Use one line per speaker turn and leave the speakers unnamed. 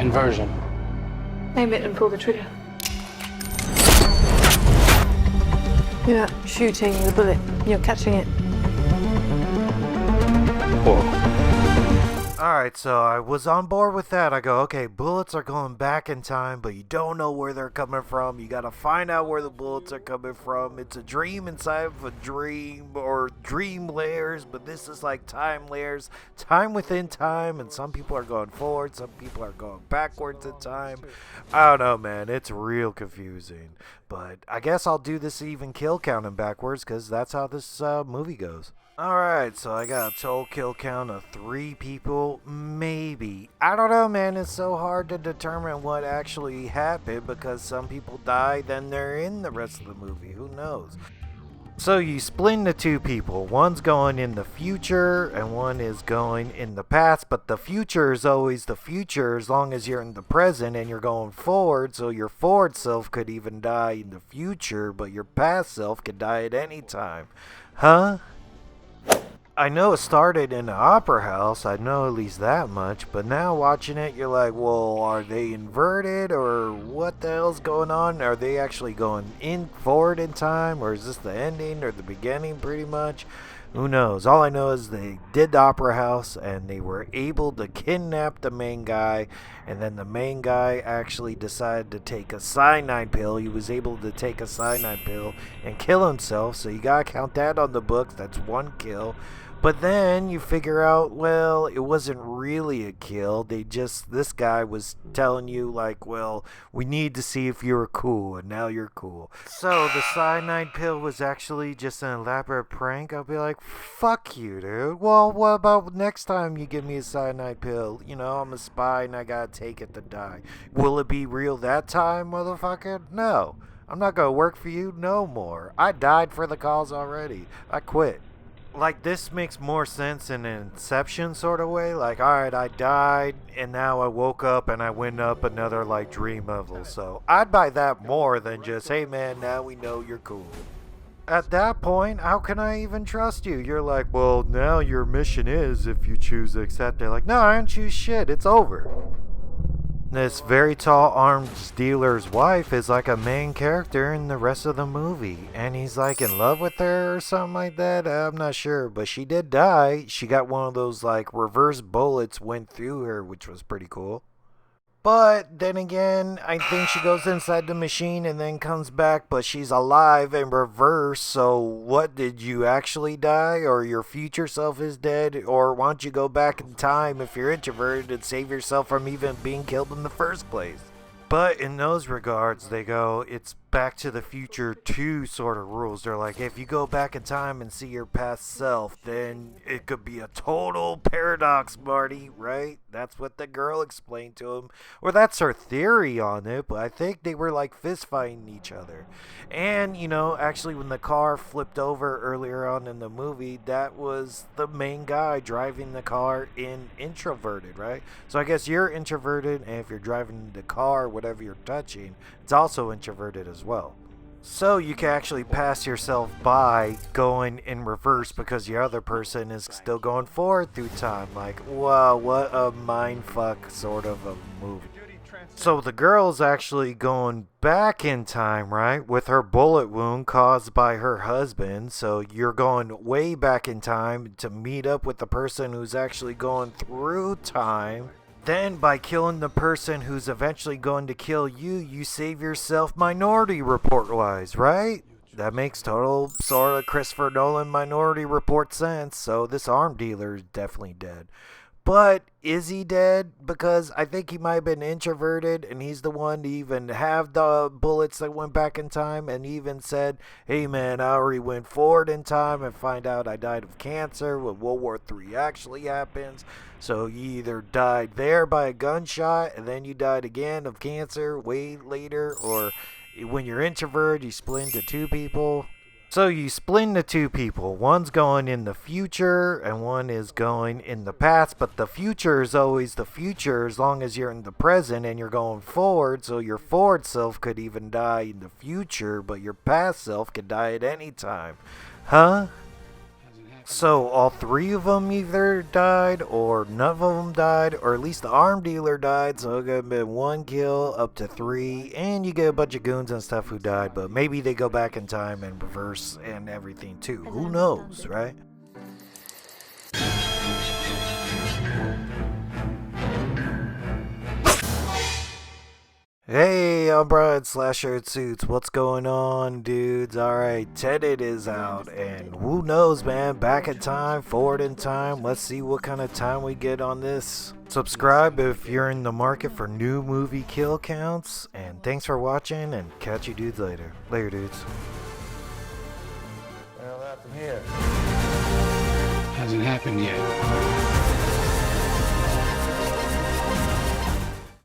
Inversion.
Aim it and pull the trigger. You're not shooting the bullet, you're catching it.
Whoa.
Alright, so I was on board with that. I go, okay, bullets are going back in time, but you don't know where they're coming from. You gotta find out where the bullets are coming from. It's a dream inside of a dream, or dream layers, but this is like time layers, time within time, and some people are going forward, some people are going backwards in time. I don't know, man, it's real confusing. But I guess I'll do this even kill counting backwards, because that's how this movie goes. Alright, so I got a total kill count of 3 people, maybe. I don't know, man, it's so hard to determine what actually happened because some people die, then they're in the rest of the movie, who knows? So you split into 2 people, one's going in the future and one is going in the past, but the future is always the future as long as you're in the present and you're going forward, so your forward self could even die in the future, but your past self could die at any time. Huh? I know it started in the opera house, I know at least that much, but now watching it, you're like, well, are they inverted, or what the hell's going on? Are they actually going forward in time, or is this the ending, or the beginning, pretty much? Who knows? All I know is they did the opera house, and they were able to kidnap the main guy, and then the main guy actually decided to take a cyanide pill. He was able to take a cyanide pill and kill himself, so you gotta count that on the books. That's 1 kill. But then you figure out, well, it wasn't really a kill. This guy was telling you, like, well, we need to see if you're cool, and now you're cool. So the cyanide pill was actually just an elaborate prank. I'll be like, fuck you, dude. Well, what about next time you give me a cyanide pill? You know, I'm a spy and I gotta take it to die. Will it be real that time, motherfucker? No. I'm not gonna work for you no more. I died for the cause already. I quit. Like, this makes more sense in an Inception sort of way. Like, alright, I died, and now I woke up and I went up another, like, dream level. So, I'd buy that more than just, hey man, now we know you're cool. At that point, how can I even trust you? You're like, well, now your mission is, if you choose to accept it. Like, no, I don't choose shit, it's over. This very tall arms dealer's wife is like a main character in the rest of the movie, and he's like in love with her or something like that. I'm not sure, but she did die. She got one of those like reverse bullets went through her, which was pretty cool. But then again, I think she goes inside the machine and then comes back, but she's alive in reverse. So what, did you actually die, or your future self is dead? Or why don't you go back in time if you're introverted and save yourself from even being killed in the first place? But in those regards, they go, it's Back to the Future 2 sort of rules. They're like, if you go back in time and see your past self, then it could be a total paradox, Marty, right? That's what the girl explained to him. Or that's her theory on it, but I think they were like fist fighting each other. And, you know, actually when the car flipped over earlier on in the movie, that was the main guy driving the car in introverted, right? So I guess you're introverted, and if you're driving the car, whatever you're touching, it's also introverted as well. So you can actually pass yourself by going in reverse because the other person is still going forward through time. Like, wow, what a mindfuck sort of a movie. So the girl's actually going back in time, right, with her bullet wound caused by her husband. So you're going way back in time to meet up with the person who's actually going through time. Then, by killing the person who's eventually going to kill you, you save yourself Minority Report-wise, right? That makes total sort of Christopher Nolan Minority Report sense, so this arm dealer is definitely dead. But is he dead? Because I think he might have been introverted, and he's the one to even have the bullets that went back in time, and even said, hey man, I already went forward in time and find out I died of cancer when World War III actually happens. So you either died there by a gunshot, and then you died again of cancer way later, or when you're introverted, you split into 2 people. So you split into 2 people. One's going in the future and one is going in the past, but the future is always the future as long as you're in the present and you're going forward, so your forward self could even die in the future, but your past self could die at any time. Huh? So all three of them either died, or none of them died, or at least the arm dealer died. So it could have been 1 kill up to 3, and you get a bunch of goons and stuff who died. But maybe they go back in time and reverse and everything too. Who knows, right? Hey, I'm Brian Slasher Suits. What's going on, dudes? Alright, Tenet is out, and who knows, man? Back in time, forward in time. Let's see what kind of time we get on this. Subscribe if you're in the market for new movie kill counts, and thanks for watching, and catch you dudes later. Later, dudes.
Well, that's from here.
Hasn't happened yet.